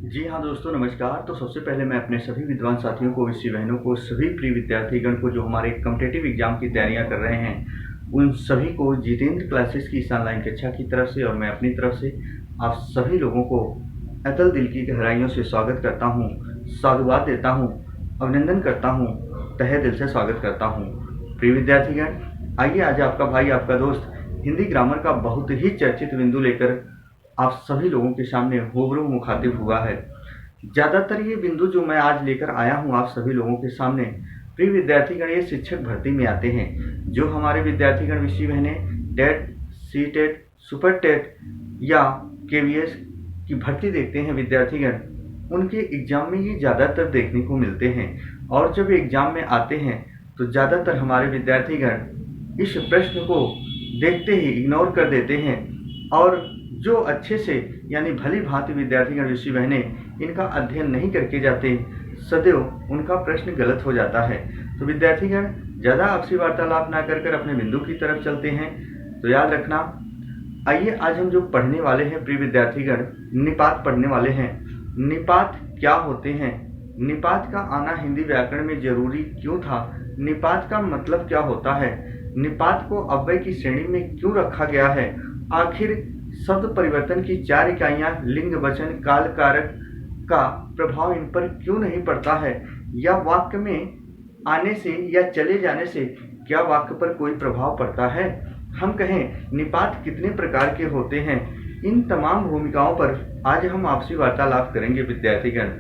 जी हाँ दोस्तों, नमस्कार। तो सबसे पहले मैं अपने सभी विद्वान साथियों को, विषय बहनों को, सभी प्रिय विद्यार्थीगण को जो हमारे कॉम्पिटिटिव एग्जाम की तैयारियां कर रहे हैं, उन सभी को जितेंद्र क्लासेस की इस ऑनलाइन कक्षा की तरफ से और मैं अपनी तरफ से आप सभी लोगों को अतल दिल की गहराइयों से स्वागत करता हूँ, साधुवाद देता हूँ, अभिनंदन करता हूँ, तहे दिल से स्वागत करता हूँ। प्रिय विद्यार्थीगण, आइए आज आपका भाई, आपका दोस्त हिंदी ग्रामर का बहुत ही चर्चित बिंदु लेकर आप सभी लोगों के सामने रूबरू मुखातिब हुआ है। ज़्यादातर ये बिंदु जो मैं आज लेकर आया हूँ आप सभी लोगों के सामने, प्रिय विद्यार्थीगण, ये शिक्षक भर्ती में आते हैं। जो हमारे विद्यार्थीगण विषय बहनें TET, C TET, super TET या केवीएस की भर्ती देखते हैं विद्यार्थीगण, उनके एग्जाम में ये ज़्यादातर देखने को मिलते हैं। और जब एग्जाम में आते हैं तो ज़्यादातर हमारे विद्यार्थीगण इस प्रश्न को देखते ही इग्नोर कर देते हैं और जो अच्छे से यानी भली भांति विद्यार्थीगण विषय बहनें इनका अध्ययन नहीं करके जाते, सदैव उनका प्रश्न गलत हो जाता है। तो विद्यार्थीगण, ज़्यादा आपसी वार्तालाप ना कर अपने बिंदु की तरफ चलते हैं। तो याद रखना, आइए आज हम जो पढ़ने वाले हैं प्रिय विद्यार्थीगण, निपात पढ़ने वाले हैं। निपात क्या होते हैं, निपात का आना हिंदी व्याकरण में जरूरी क्यों था, निपात का मतलब क्या होता है, निपात को अव्यय की श्रेणी में क्यों रखा गया है, आखिर शब्द परिवर्तन की 4 इकाइयां लिंग, वचन, काल, कारक का प्रभाव इन पर क्यों नहीं पड़ता है, या वाक्य में आने से या चले जाने से क्या वाक्य पर कोई प्रभाव पड़ता है, हम कहें निपात कितने प्रकार के होते हैं, इन तमाम भूमिकाओं पर आज हम आपसी वार्तालाप करेंगे विद्यार्थीगण।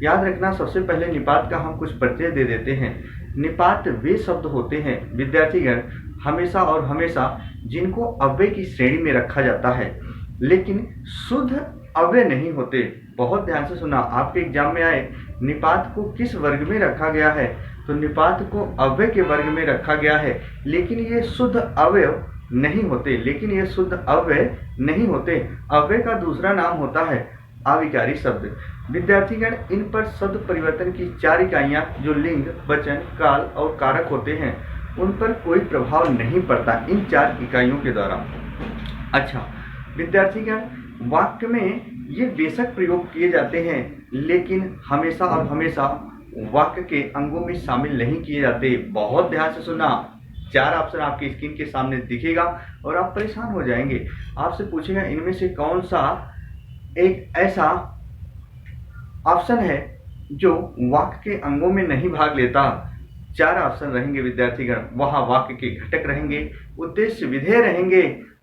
याद रखना, सबसे पहले निपात का हम कुछ परिचय दे देते हैं। निपात वे शब्द होते हैं विद्यार्थीगण हमेशा और हमेशा जिनको अव्यय की श्रेणी में रखा जाता है, लेकिन शुद्ध अव्यय नहीं होते। बहुत ध्यान से सुना, आपके एग्जाम में आए निपात को किस वर्ग में रखा गया है, तो निपात को अव्यय के वर्ग में रखा गया है, लेकिन ये शुद्ध अव्यय नहीं होते, लेकिन ये शुद्ध अव्यय नहीं होते। अव्यय का दूसरा नाम होता है अविकारी शब्द। विद्यार्थीगण, इन पर शब्द परिवर्तन की 4 इकाइयां जो लिंग, वचन, काल और कारक होते हैं, उन पर कोई प्रभाव नहीं पड़ता इन 4 इकाइयों के द्वारा। अच्छा विद्यार्थीगण, वाक्य में ये बेशक प्रयोग किए जाते हैं, लेकिन हमेशा और हमेशा वाक्य के अंगों में शामिल नहीं किए जाते। बहुत ध्यान से सुनना, 4 ऑप्शन आपकी स्क्रीन के सामने दिखेगा और आप परेशान हो जाएंगे। आपसे पूछेगा इनमें से कौन सा एक ऐसा ऑप्शन है जो वाक्य के अंगों में नहीं भाग लेता। 4 ऑप्शन रहेंगे विद्यार्थीगण, वहां वाक्य के घटक रहेंगे, उद्देश्य विधेय रहेंगे,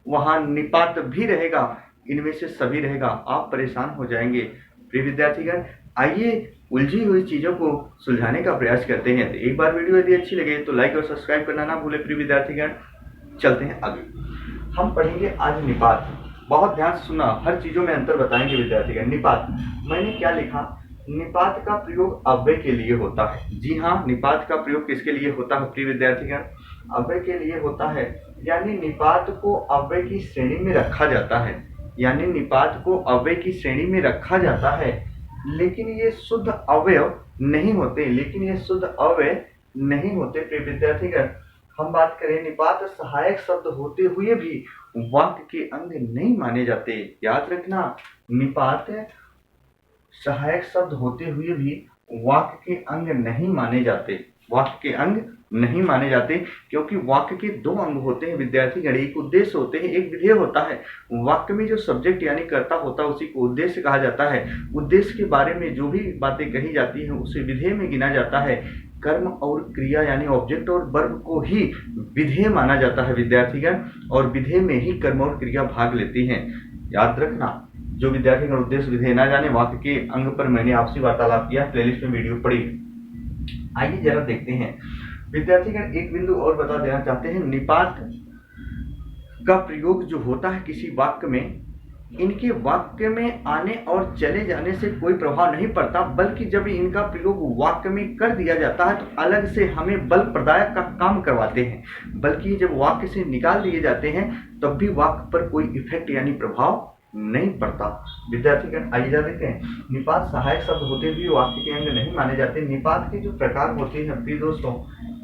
वहां निपात भी रहेगा, इनमें से सभी रहेगा। आप परेशान हो जाएंगे। प्रिय विद्यार्थीगण, आइए उलझी हुई चीजों को सुलझाने का प्रयास करते हैं। तो एक बार वीडियो यदि अच्छी लगे तो लाइक और सब्सक्राइब करना ना भूले। प्रिय विद्यार्थीगण, चलते हैं आगे। हम पढ़ेंगे आज निपात। बहुत ध्यान से सुना, हर चीजों में अंतर बताएंगे विद्यार्थीगण। निपात, मैंने क्या लिखा, निपात का प्रयोग अव्यय के लिए होता है। जी हाँ, निपात का प्रयोग किसके लिए होता है प्रिय विद्यार्थीगण, अव्यय के लिए होता है। यानी निपात को अव्यय की श्रेणी में रखा जाता है, यानी निपात को अव्यय की श्रेणी में रखा जाता है, लेकिन ये शुद्ध अवयव नहीं होते, लेकिन ये शुद्ध अव्यय नहीं होते। प्रिय विद्यार्थीगण, हम बात करें, निपात सहायक शब्द होते हुए भी वाक्य के अंग नहीं माने जाते। याद रखना, निपात सहायक शब्द होते हुए भी वाक्य के अंग नहीं माने जाते, वाक्य के अंग नहीं माने जाते, क्योंकि वाक्य के 2 अंग होते हैं विद्यार्थीगण, एक उद्देश्य होते हैं, एक विधेय होता है। वाक्य में जो सब्जेक्ट यानी कर्ता होता है उसी को उद्देश्य कहा जाता है। उद्देश्य के बारे में जो भी बातें कही जाती हैं उसे विधेय में गिना जाता है। कर्म और क्रिया यानी ऑब्जेक्ट और वर्ब को ही विधेय माना जाता है विद्यार्थीगण, और विधेय में ही कर्म और क्रिया भाग लेती हैं। याद रखना, जो विद्यार्थीगण उद्देश्य विधेय ना जाने, वाक्य के अंग पर मैंने आपसी वार्तालाप किया, प्लेलिस्ट में वीडियो पड़ी। आइए जरा देखते हैं विद्यार्थीगण, एक बिंदु और बता देना चाहते हैं। निपात का प्रयोग जो होता है किसी वाक्य में, इनके वाक्य में आने और चले जाने से कोई प्रभाव नहीं पड़ता, बल्कि जब इनका प्रयोग वाक्य में कर दिया जाता है तो अलग से हमें बल प्रदायक का काम करवाते हैं, बल्कि जब वाक्य से निकाल दिए जाते हैं तब भी वाक्य पर कोई इफेक्ट यानी प्रभाव नहीं पड़ता। विद्यार्थीगण, आइए देखते हैं, निपात सहायक शब्द होते हुए वाक्य के अंग नहीं माने जाते। निपात के जो प्रकार होते हैं प्रिय दोस्तों,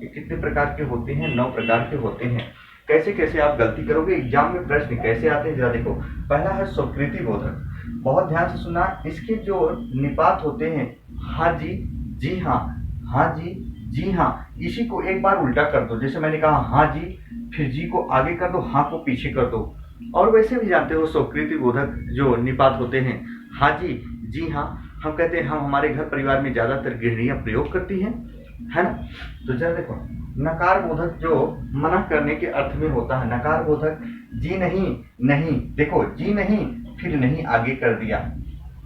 कितने प्रकार के होते हैं, 9 प्रकार के होते हैं। कैसे कैसे आप गलती करोगे, एग्जाम में प्रश्न कैसे आते हैं जरा देखो। पहला है स्वीकृति बोधक। बहुत ध्यान से सुनना, इसके जो निपात होते हैं हाँ जी, जी हाँ, हाँ जी, जी हाँ, इसी को एक बार उल्टा कर दो। जैसे मैंने कहा हाँ जी, फिर जी को आगे कर दो, हाँ को पीछे कर दो। और वैसे भी जानते हो स्वीकृति बोधक जो निपात होते हैं हाँ जी, जी हाँ, हम कहते हैं हम हमारे घर परिवार में ज्यादातर गृहिणियां प्रयोग करती हैं, है ना। तो जरा देखो, नकार बोधक जो मना करने के अर्थ में होता है, नकार बोधक जी नहीं, नहीं, देखो जी नहीं फिर नहीं आगे कर दिया,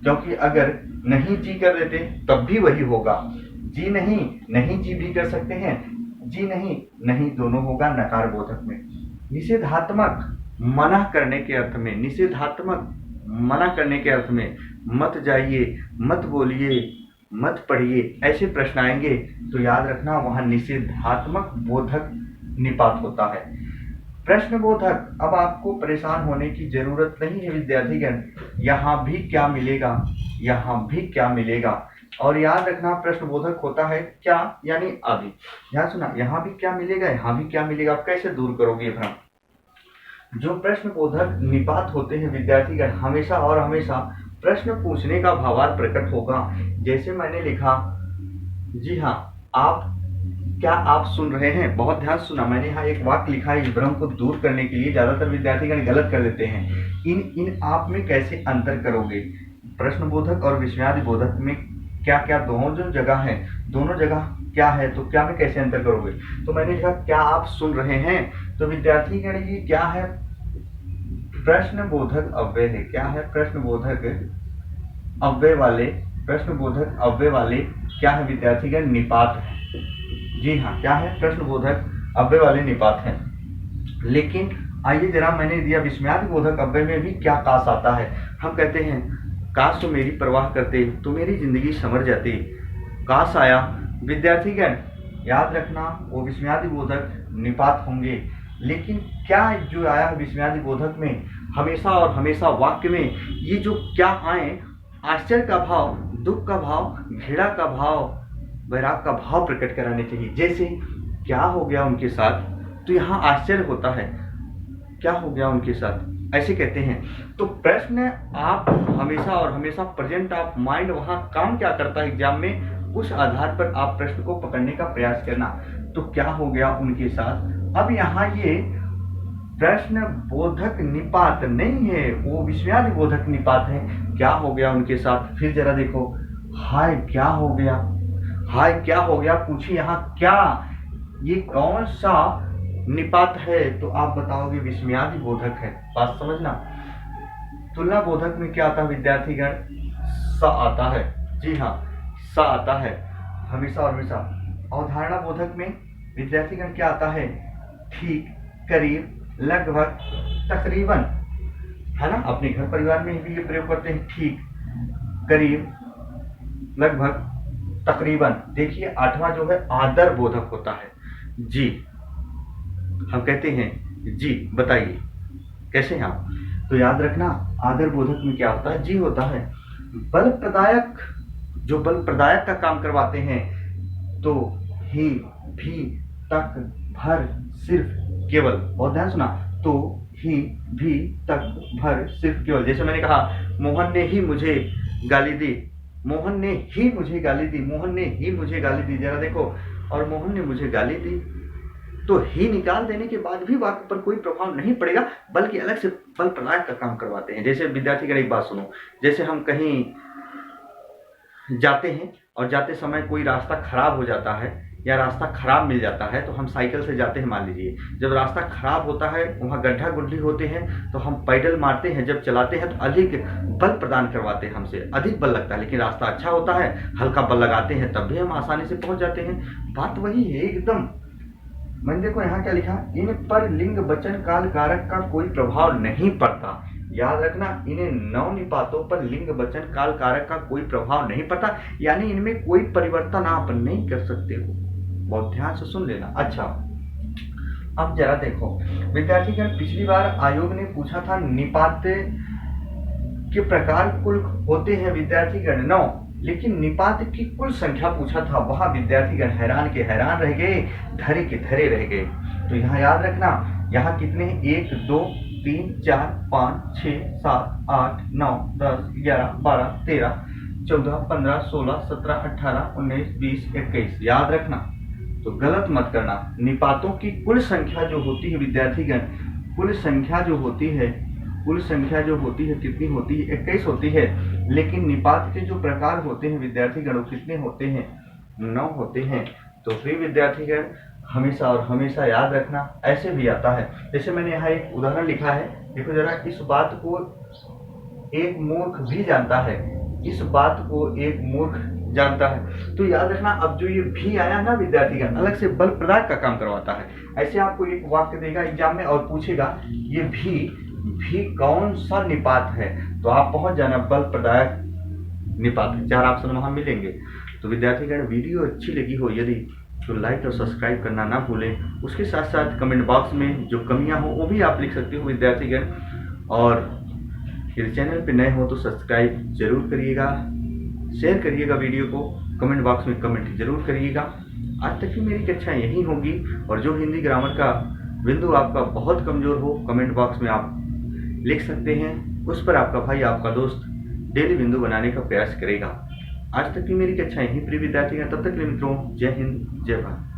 क्योंकि अगर नहीं जी कर देते तब भी वही होगा। जी नहीं, नहीं जी भी कर सकते हैं, जी नहीं, नहीं दोनों होगा नकार बोधक में। निषेधात्मक मना करने के अर्थ में, निषेधात्मक मना करने के अर्थ में मत जाइए, मत बोलिए, मत पढ़िए, ऐसे प्रश्न आएंगे तो याद रखना वहां निषेधात्मक बोधक निपात होता है। प्रश्न बोधक, अब आपको परेशान होने की जरूरत नहीं है विद्यार्थीगण, यहाँ भी क्या मिलेगा, यहाँ भी क्या मिलेगा। और याद रखना प्रश्न बोधक होता है क्या, यानी अभी। ध्यान सुना, यहाँ भी क्या मिलेगा, यहाँ भी क्या मिलेगा, आप कैसे दूर करोगे भ्रम। जो प्रश्न बोधक निपात होते हैं विद्यार्थीगण, हमेशा और हमेशा प्रश्न पूछने का भावार्थ प्रकट होगा। जैसे मैंने लिखा, जी हाँ आप, क्या आप सुन रहे हैं, बहुत ध्यान सुना, मैंने यहाँ एक वाक्य लिखा है इस भ्रम को दूर करने के लिए। ज्यादातर विद्यार्थीगण गलत कर देते हैं। इन आप में कैसे अंतर करोगे, प्रश्न बोधक और विस्मयादि बोधक में क्या क्या दोनों जो जगह है, दोनों जगह क्या है, तो क्या में कैसे अंतर करोगे। तो मैंने लिखा क्या आप सुन रहे हैं, तो विद्यार्थीगण ये क्या है, प्रश्न बोधक अव्यय है। क्या है, प्रश्न बोधक अव्यय वाले, प्रश्न बोधक अव्यय वाले क्या है विद्यार्थीगण, निपात है। जी हाँ, क्या है, प्रश्न बोधक अव्यय वाले निपात है। लेकिन आइए जरा, मैंने दिया विस्मयादि बोधक अव्यय में भी क्या काश आता है। हम कहते हैं काश तो मेरी परवाह करते तो मेरी जिंदगी संवर जाती, काश आया। विद्यार्थीगण याद रखना वो विस्मयादि बोधक निपात होंगे। लेकिन क्या जो आया है विस्मयादि बोधक में, हमेशा और हमेशा वाक्य में ये जो क्या आए, आश्चर्य का भाव, दुख का भाव, घृणा का भाव, वैराग का भाव प्रकट कराने चाहिए। जैसे क्या हो गया उनके साथ, तो यहाँ आश्चर्य होता है, क्या हो गया उनके साथ, ऐसे कहते हैं। तो प्रश्न आप हमेशा और हमेशा प्रेजेंट ऑफ माइंड वहां काम क्या करता है एग्जाम में, उस आधार पर आप प्रश्न को पकड़ने का प्रयास करना। तो क्या हो गया उनके साथ, अब यहाँ ये प्रश्न बोधक निपात नहीं है, वो विस्मयादि बोधक निपात है। क्या हो गया उनके साथ, फिर जरा देखो, हाय क्या हो गया, हाय क्या हो गया, पूछिए यहाँ क्या, ये कौन सा निपात है, तो आप बताओगे विस्मयादि बोधक है। बात समझना। तुलना बोधक में क्या आता है विद्यार्थीगण, स आता है। जी हाँ, स आता है हमेशा और हमेशा। अवधारणा बोधक में विद्यार्थीगण क्या आता है, ठीक, करीब, लगभग, तकरीबन, है ना। अपने घर परिवार में भी ये प्रयोग करते हैं, ठीक, करीब, लगभग, तकरीबन। देखिए आठवां जो है आदर बोधक होता है, जी, हम कहते हैं जी बताइए कैसे हैं आप। तो याद रखना आदर बोधक में क्या होता है, जी होता है। बल प्रदायक, जो बल प्रदायक का काम करवाते हैं, तो ही, भी, तक, भर, सिर्फ, केवल, बहुत ध्यान सुना, तो ही, भी, तक, भर, सिर्फ, केवल। जैसे मैंने कहा मोहन ने ही मुझे गाली दी, मोहन ने ही मुझे गाली दी, मोहन ने ही मुझे गाली दी, जरा देखो, और मोहन ने मुझे गाली दी, तो ही निकाल देने के बाद भी वाक्य पर कोई प्रभाव नहीं पड़ेगा, बल्कि अलग से बल प्रदायक का काम करवाते हैं। जैसे विद्यार्थीगण एक बात सुनो, जैसे हम कहीं जाते हैं और जाते समय कोई रास्ता खराब हो जाता है या रास्ता खराब मिल जाता है, तो हम साइकिल से जाते हैं मान लीजिए, जब रास्ता खराब होता है, वहाँ गड्ढा गुड्ढी होते हैं, तो हम पैडल मारते हैं, जब चलाते हैं तो अधिक बल प्रदान करवाते हैं, हमसे अधिक बल लगता है। लेकिन रास्ता अच्छा होता है, हल्का बल लगाते हैं, तब भी हम आसानी से पहुंच जाते हैं। बात वही है एकदम। मैंने देखो यहाँ क्या लिखा, इन पर लिंग वचन काल कारक का कोई प्रभाव नहीं पड़ता। याद रखना, इन्हें नौ निपातों पर लिंग वचन काल कारक का कोई प्रभाव नहीं पड़ता, यानी इनमें कोई परिवर्तन आप नहीं कर सकते हो। बहुत ध्यान से सुन लेना। अच्छा, अब जरा देखो विद्यार्थीगण, पिछली बार आयोग ने पूछा था निपात के प्रकार कुल होते हैं विद्यार्थीगण 9, लेकिन निपात की कुल संख्या पूछा था। वहां विद्यार्थीगण हैरान के हैरान रह गए, धरे के धरे रह गए। तो यहाँ याद रखना, यहाँ कितने हैं, 1 2 3, 4, 5, 6, 7, 8, 9, 10, 11, 12, 13, 14, 15, 16, 17, 18, 19, 20, 21 याद रखना। तो गलत मत करना। निपातों की कुल संख्या जो होती है विद्यार्थीगण, कुल संख्या जो होती है कितनी होती है? 21 होती है। लेकिन निपात के जो प्रकार होते हैं विद्यार्थीगण वो कितने होते हैं? 9 होते हैं। तो प्रिय विद्यार्थीगण हमेशा और हमेशा याद रखना। ऐसे भी आता है, जैसे मैंने यहाँ एक उदाहरण लिखा है, देखो जरा, इस बात को एक मूर्ख भी जानता है, इस बात को एक मूर्ख जानता है। तो याद रखना, अब जो ये भी आया ना विद्यार्थीगण, अलग से बल प्रदायक का काम करवाता है। ऐसे आपको एक वाक्य देगा एग्जाम में और पूछेगा ये भी कौन सा निपात है, तो आप पहुंच जाना बल प्रदायक निपात। 4 ऑप्शन वहां मिलेंगे। तो विद्यार्थीगण वीडियो अच्छी लगी हो यदि, तो लाइक और सब्सक्राइब करना ना भूलें। उसके साथ साथ कमेंट बॉक्स में जो कमियां हो वो भी आप लिख सकते हो विद्यार्थीगण। और यदि चैनल पे नए हो तो सब्सक्राइब जरूर करिएगा, शेयर करिएगा वीडियो को, कमेंट बॉक्स में कमेंट जरूर करिएगा। आज तक की मेरी कक्षा यही होगी। और जो हिंदी ग्रामर का बिंदु आपका बहुत कमजोर हो, कमेंट बॉक्स में आप लिख सकते हैं, उस पर आपका भाई आपका दोस्त डेली बिंदु बनाने का प्रयास करेगा। आज तक की मेरी कक्षा यहीं प्रिय विद्यार्थी हैं। तब तक के लिए मित्रों, जय हिंद, जय भारत।